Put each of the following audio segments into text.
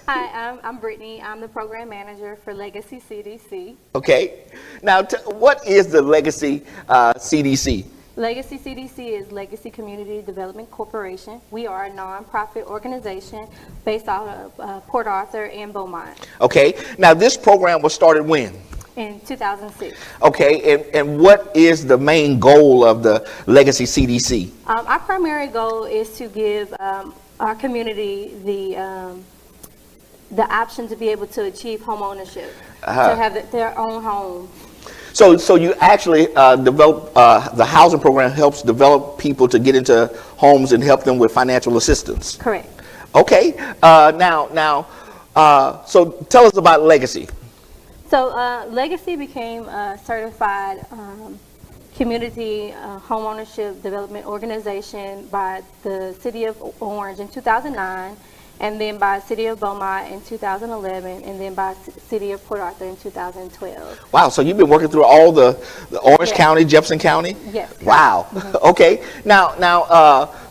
Hi, I'm Brittany. I'm the program manager for Legacy CDC. Okay. Now, what is the Legacy CDC? Legacy CDC is Legacy Community Development Corporation. We are a nonprofit organization based out of Port Arthur and Beaumont Okay. Now, this program was started when? in 2006. Okay. And what is the main goal of the Legacy CDC? Our primary goal is to give our community the option to be able to achieve home ownership, to have their own home. So you actually develop the housing program helps develop people to get into homes and help them with financial assistance. Correct. Okay. So tell us about Legacy. So Legacy became a certified community home ownership development organization by the City of Orange in 2009, and then by City of Beaumont in 2011, and then by City of Port Arthur in 2012. Wow, so you've been working through all the Orange County, Jefferson County? Yes. Wow. Mm-hmm. Okay. Now,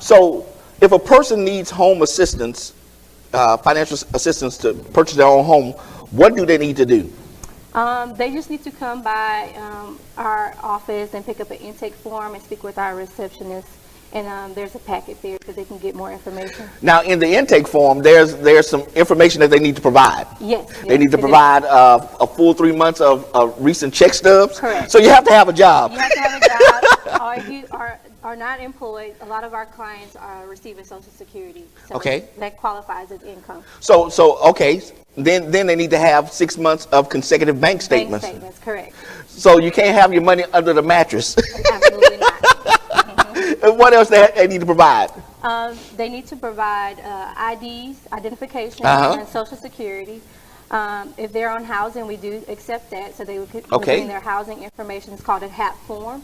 so if a person needs home assistance, financial assistance to purchase their own home, what do they need to do? They just need to come by our office and pick up an intake form and speak with our receptionist. And there's a packet there so they can get more information. Now, in the intake form, there's some information that they need to provide. Yes. They need to provide a full 3 months of recent check stubs. Correct. So you have to have a job. You have to have a job, or you are not employed. A lot of our clients are receiving Social Security. So Okay. that qualifies as income. So okay. Then they need to have 6 months of consecutive bank statements. Bank statements, correct. So you can't have your money under the mattress. Absolutely not. And what else they need to provide? They need to provide IDs, identification, Uh-huh. and Social Security. If they're on housing, we do accept that, so they would put Okay. in their housing information. It's called a HAP form.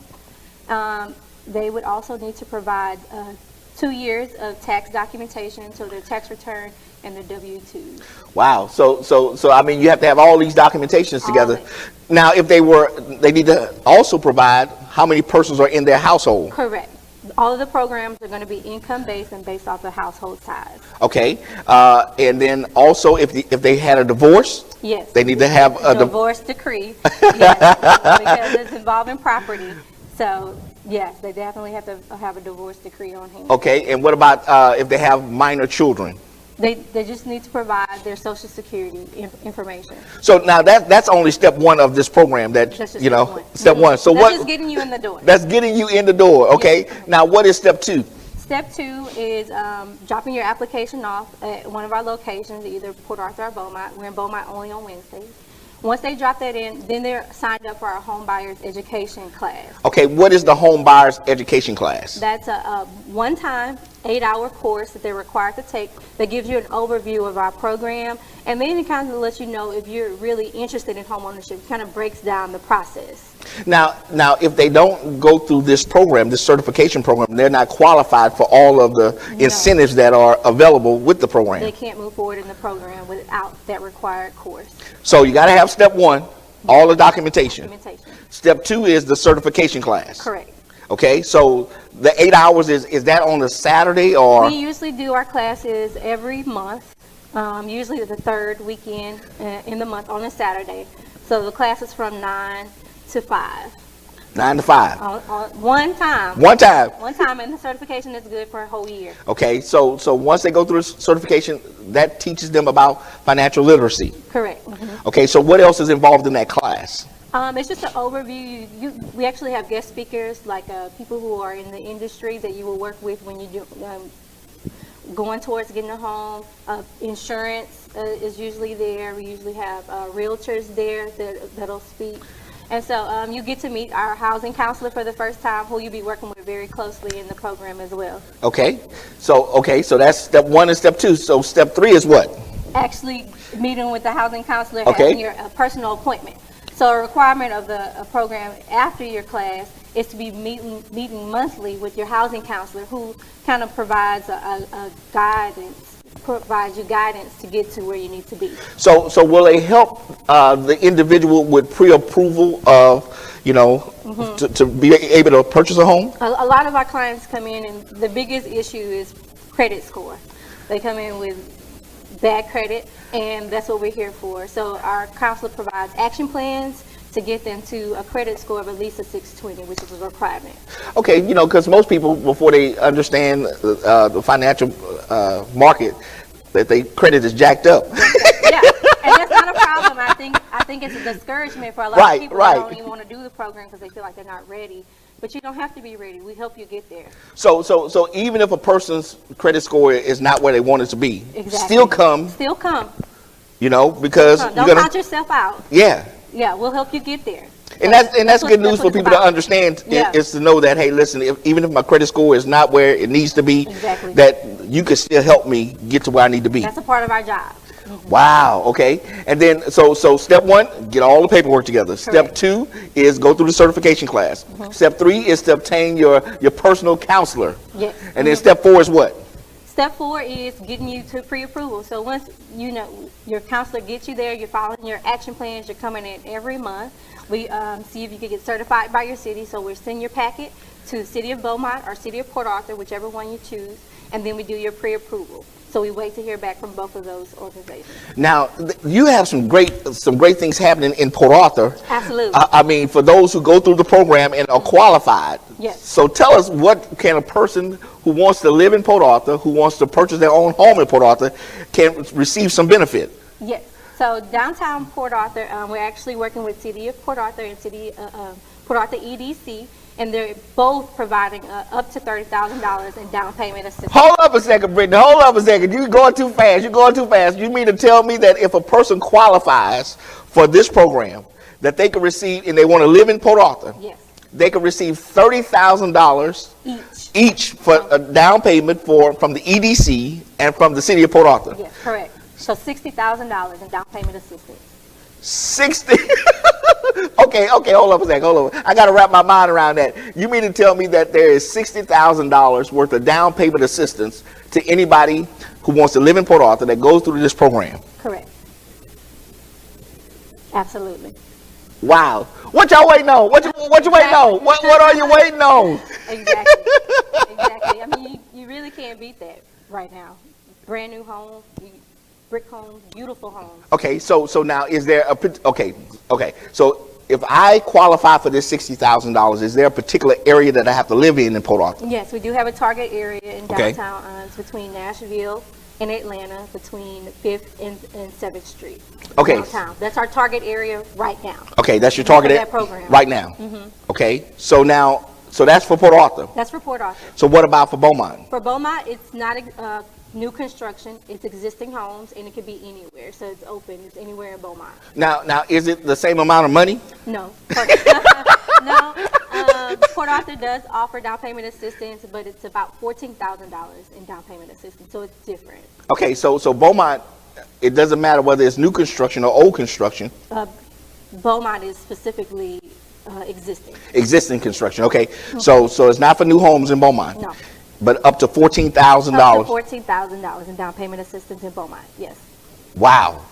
They would also need to provide 2 years of tax documentation, so their tax return and their W-2s. Wow. So I mean, you have to have all these documentations together. All of it. Now, if they need to also provide how many persons are in their household. Correct. All of the programs are going to be income-based and based off the household size. Okay. And then also, if they had a divorce, Yes. they need to have a divorce decree. Yes, because it's involving property. So, yes, they definitely have to have a divorce decree on hand. Okay. And what about if they have minor children? They just need to provide their Social Security information. So now that's only step one of this program. That's just step one. So that's what? just getting you in the door. That's getting you in the door. Okay. Yes. Now what is step two? Step 2 is dropping your application off at one of our locations, either Port Arthur or Beaumont. We're in Beaumont only on Wednesdays. Once they drop that in, then they're signed up for our home buyers education class. Okay, what is the home buyers education class? That's a one-time 8-hour course that they're required to take that gives you an overview of our program, and then it kind of lets you know if you're really interested in home ownership. It kind of breaks down the process. Now, if they don't go through this program, this certification program, they're not qualified for all of the incentives that are available with the program. They can't move forward in the program without that required course. So you got to have step one, all the documentation. Documentation. Step two is the certification class. Correct. Okay, so the 8 hours is that on a Saturday or? We usually do our classes every month, usually the third weekend in the month on a Saturday. So the class is from 9 to 5. 9 to 5. One time. One time. One time, and the certification is good for a whole year. Okay, so once they go through certification, that teaches them about financial literacy. Correct. Mm-hmm. Okay, so what else is involved in that class? It's just an overview. We actually have guest speakers, like people who are in the industry that you will work with when you do going towards getting a home. Insurance is usually there. We usually have realtors there that'll speak. And so you get to meet our housing counselor for the first time, who you'll be working with very closely in the program as well. Okay, so that's step one and step two. So step three is what? Actually meeting with the housing counselor, Okay. having your personal appointment. So a requirement of the program after your class is to be meeting monthly with your housing counselor, who kind of provides provides you guidance to get to where you need to be. So will they help the individual with pre-approval of, to be able to purchase a home? A lot of our clients come in, and the biggest issue is credit score. They come in with bad credit, and that's what we're here for. So our counselor provides action plans to get them to a credit score of at least a 620, which is a requirement. Okay, you know, because most people, before they understand the financial market, that their credit is jacked up. Yeah, and that's not a problem. I think it's a discouragement for a lot of people that don't even want to do the program because they feel like they're not ready. But you don't have to be ready. We help you get there. So even if a person's credit score is not where they want it to be, exactly. Still come. You know, because don't count yourself out. Yeah. Yeah, we'll help you get there. And that's good news for people to understand. Yeah. Is to know that, hey, listen, even if my credit score is not where it needs to be, exactly. that you can still help me get to where I need to be. That's a part of our job. Mm-hmm. Wow. Okay. And then so step 1, get all the paperwork together. Correct. Step 2 is go through the certification class. Mm-hmm. Step 3 is to obtain your personal counselor. Yes. And then step 4 is what? Step 4 is getting you to pre-approval. So once you know your counselor gets you there, you're following your action plans, you're coming in every month. We see if you can get certified by your city. So we'll send your packet to the city of Beaumont or city of Port Arthur, whichever one you choose, and then we do your pre-approval. So we wait to hear back from both of those organizations. Now, you have some great things happening in Port Arthur. Absolutely. I mean, for those who go through the program and are qualified. Yes. So tell us, what can a person who wants to live in Port Arthur, who wants to purchase their own home in Port Arthur, can receive some benefit? Yes. So downtown Port Arthur, we're actually working with City of Port Arthur and City Port Arthur EDC. And they're both providing up to $30,000 in down payment assistance. Hold up a second, Brittany. Hold up a second. You're going too fast. You mean to tell me that if a person qualifies for this program, that they can receive, and they want to live in Port Arthur, yes, they can receive $30,000 each for a down payment from the EDC and from the City of Port Arthur? Yes, correct. So $60,000 in down payment assistance. 60. Okay, hold up a second. I got to wrap my mind around that. You mean to tell me that there is $60,000 worth of down payment assistance to anybody who wants to live in Port Arthur that goes through this program? Correct. Absolutely. Wow. What y'all waiting on? What you waiting on? What are you waiting on? Exactly. I mean, you really can't beat that right now. Brand new home. Brick homes, beautiful homes. Okay, so now is there okay. So if I qualify for this $60,000, is there a particular area that I have to live in Port Arthur? Yes, we do have a target area in downtown. It's between Nashville and Atlanta, between 5th and 7th Street. Okay. Downtown. That's our target area right now. Okay, that's your target area program right now. Mm-hmm. Okay, so that's for Port Arthur. That's for Port Arthur. So what about for Beaumont? For Beaumont, it's not new construction. It's existing homes, and it could be anywhere. So it's open. It's anywhere in Beaumont. Now, is it the same amount of money? No. No. Port Arthur does offer down payment assistance, but it's about $14,000 in down payment assistance. So it's different. Okay, so Beaumont, it doesn't matter whether it's new construction or old construction. Beaumont is specifically existing. Existing construction. Okay, mm-hmm. So it's not for new homes in Beaumont. No. But up to $14,000. Up to $14,000 in down payment assistance in Beaumont. Yes. Wow.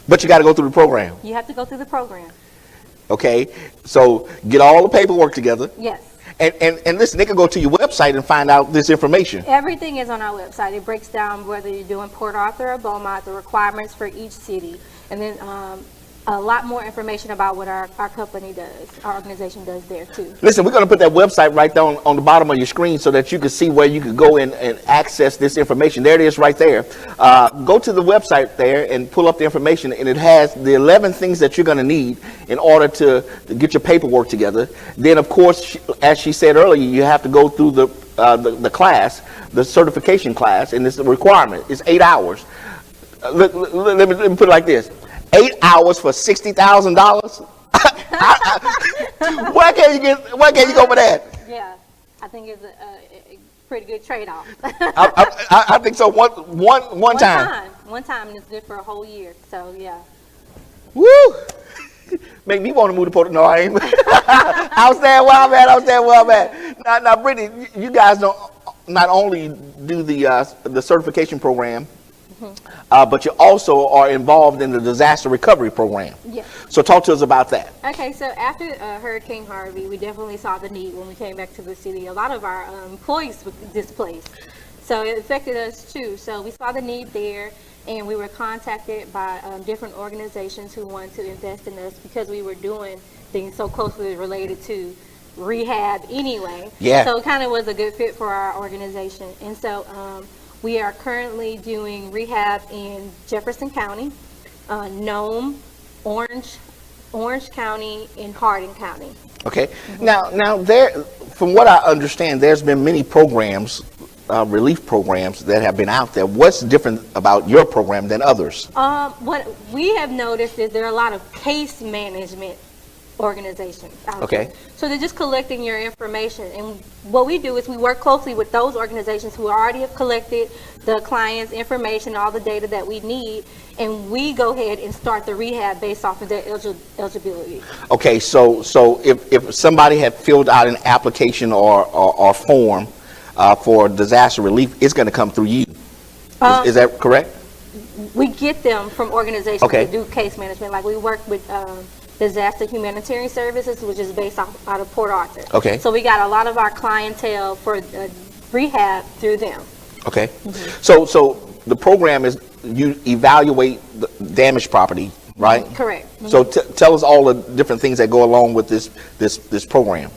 But you got to go through the program. You have to go through the program. Okay, so get all the paperwork together. Yes. And listen, they can go to your website and find out this information. Everything is on our website. It breaks down whether you're doing Port Arthur or Beaumont, the requirements for each city, and then a lot more information about what our company does, our organization does there too. Listen, we're going to put that website right down on the bottom of your screen so that you can see where you can go in and access this information. There it is right there. Go to the website there and pull up the information, and it has the 11 things that you're going to need in order to get your paperwork together. Then, of course, as she said earlier, you have to go through the class, the certification class, and it's a requirement. It's 8 hours. Let me put it like this. 8 hours for $60,000? Why can't you go for that? Yeah, I think it's a pretty good trade-off. I think so. One time. One time, and it's good for a whole year. So yeah. Woo! Make me want to move to Puerto. No, I ain't. I'll stand where I'm at. Now, Brittany, you guys don't not only do the certification program. But you also are involved in the disaster recovery program. Yes. So talk to us about that. Okay, so after Hurricane Harvey, we definitely saw the need when we came back to the city. A lot of our employees were displaced. So it affected us too. So we saw the need there, and we were contacted by different organizations who wanted to invest in us because we were doing things so closely related to rehab anyway. Yeah. So it kind of was a good fit for our organization. And so we are currently doing rehab in Jefferson County, Nome, Orange County, and Hardin County. Okay. Now there, from what I understand, there's been many programs, relief programs that have been out there. What's different about your program than others? What we have noticed is there are a lot of case management organizations out Okay. there. So they're just collecting your information. And what we do is we work closely with those organizations who already have collected the client's information, all the data that we need, and we go ahead and start the rehab based off of their eligibility. Okay, so if somebody had filled out an application or form for disaster relief, it's going to come through you. Is that correct? We get them from organizations Okay. that do case management. Like we work with Disaster Humanitarian Services, which is based out of Port Arthur. Okay. So we got a lot of our clientele for rehab through them. Okay. So the program is you evaluate the damaged property, right? Correct. So tell us all the different things that go along with this program.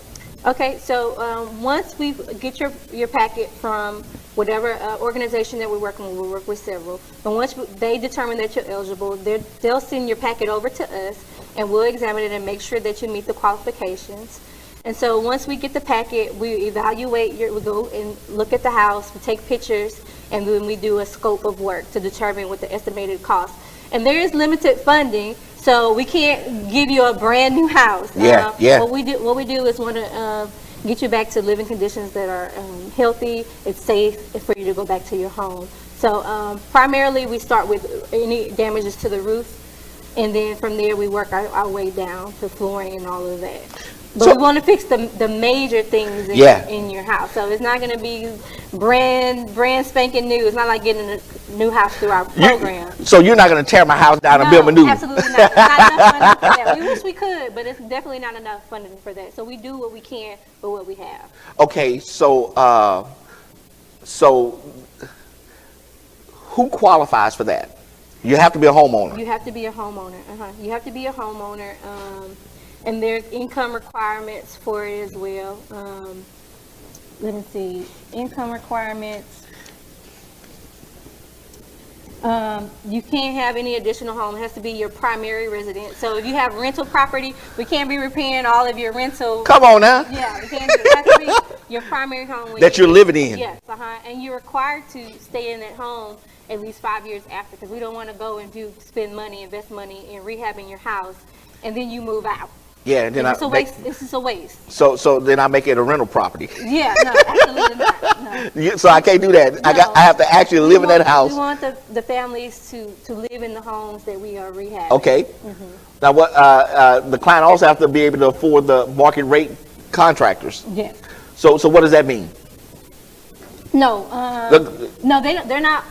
Okay, so once we get your packet from whatever organization that we're working with, we work with several, and once they determine that you're eligible, they'll send your packet over to us, and we'll examine it and make sure that you meet the qualifications. And so once we get the packet, we evaluate we go and look at the house, we take pictures, and then we do a scope of work to determine what the estimated cost. And there is limited funding, so we can't give you a brand new house. Yeah. What we do is want to get you back to living conditions that are healthy, it's safe for you to go back to your home. So primarily we start with any damages to the roof, and then from there we work our way down to flooring and all of that. But So- we want to fix the major things in your house. So it's not going to be brand spanking new. It's not like getting a new house through our program. So you're not going to tear my house down and build me new? Absolutely not. Not enough funding for that. We wish we could, but it's definitely not enough funding for that. So we do what we can with what we have. Okay, so who qualifies for that? You have to be a homeowner. You have to be a homeowner. You have to be a homeowner. And there's income requirements for it as well. Let me see. Income requirements. You can't have any additional home. It has to be your primary residence. So if you have rental property, we can't be repairing all of your rental. Come on now. Yeah, we can't. It has to be your primary home That you're living in. Yes, and you're required to stay in that home at least 5 years after, because we don't want to go and spend money, invest money in rehabbing your house, and then you move out. Yeah, and then It's a waste. This is a waste. So then I make it a rental property. Yeah, no, absolutely not. No. So I can't do that. No. I have to actually live in that house. We want the families to live in the homes that we are rehabbing. Okay. Now what? The client also have to be able to afford the market rate contractors. Yes. So what does that mean? No. Look- No, they don't. They're not.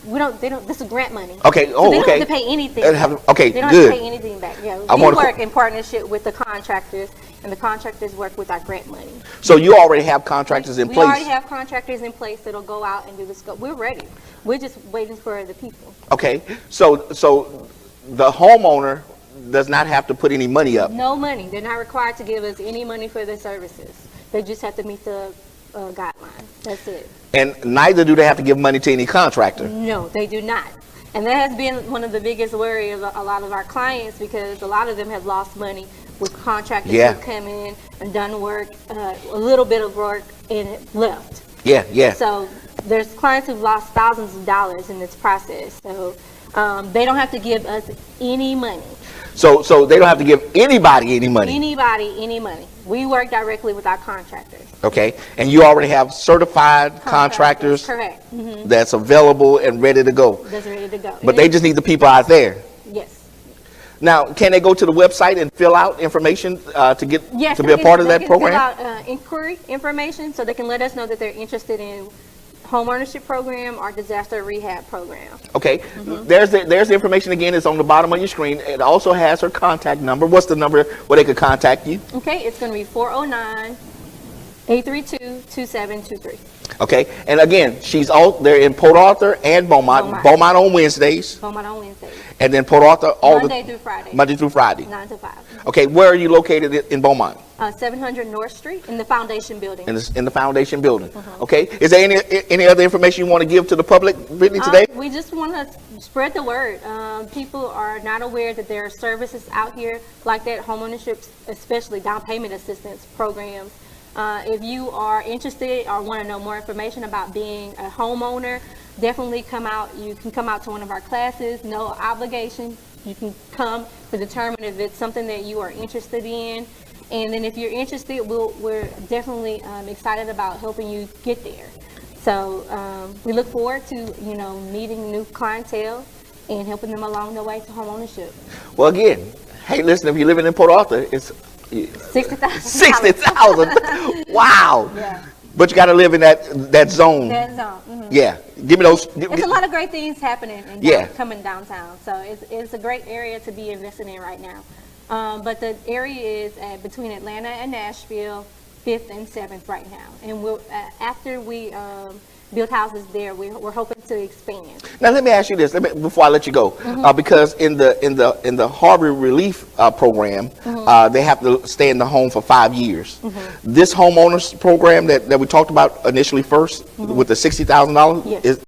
We don't. They don't. This is grant money. Okay. So Oh, they don't okay. have to pay anything. They have- okay, They don't good. have to pay anything back. Yeah. I We wanna work in partnership with the contractors, and the contractors work with our grant money. So you already have contractors in We place. already have contractors in place that'll go out and do the scope. We're ready. We're just waiting for the people. Okay. So the homeowner does not have to put any money up. No money. They're not required to give us any money for their services. They just have to meet the guidelines. That's it. And neither do they have to give money to any contractor. No, they do not. And that has been one of the biggest worries of a lot of our clients, because a lot of them have lost money with contractors Yeah. who come in and done work, a little bit of work, and left. Yeah. So there's clients who've lost thousands of dollars in this process. So they don't have to give us any money. So they don't have to give anybody any money. Anybody, any money. We work directly with our contractors. Okay. And you already have certified contractors Correct. that's available and ready to go. That's ready to go. But they just need the people out there. Yes. Now, can they go to the website and fill out information to get Yes, to be a part of that program? They can fill out inquiry information, so they can let us know that they're interested in home ownership program or disaster rehab program. Okay. There's the information again. It's on the bottom of your screen. It also has her contact number. What's the number where they could contact you? Okay, it's going to be 409-832-2723. Okay, and again, she's out there in Port Arthur and Beaumont. Beaumont on Wednesdays, Beaumont on Wednesdays. and then Port Arthur Monday through Friday. Monday through Friday. 9 to 5. Okay, where are you located in Beaumont? 700 North Street in the Foundation Building. In the Foundation Building. Okay, is there any other information you want to give to the public, Brittany, today? We just want to spread the word. People are not aware that there are services out here like that, homeownership, especially down payment assistance programs. If you are interested or want to know more information about being a homeowner, definitely come out. You can come out to one of our classes, no obligation. You can come to determine if it's something that you are interested in. And then if you're interested, we're definitely excited about helping you get there. So we look forward to, meeting new clientele and helping them along the way to home ownership. Well, again, hey, listen, if you're living in Port Arthur, it's $60,000. 60,000. Wow. Yeah. But you got to live in that zone. That zone. Mm-hmm. Yeah. Give me those. There's a lot of great things happening coming downtown. So it's a great area to be investing in right now. But the area is between Atlanta and Nashville, 5th and 7th right now. And after we build houses there, we're hoping to expand. Now let me ask you this, before I let you go, because in the Harvey Relief program, they have to stay in the home for 5 years. This homeowners program that we talked about initially first, with the $60,000, yes.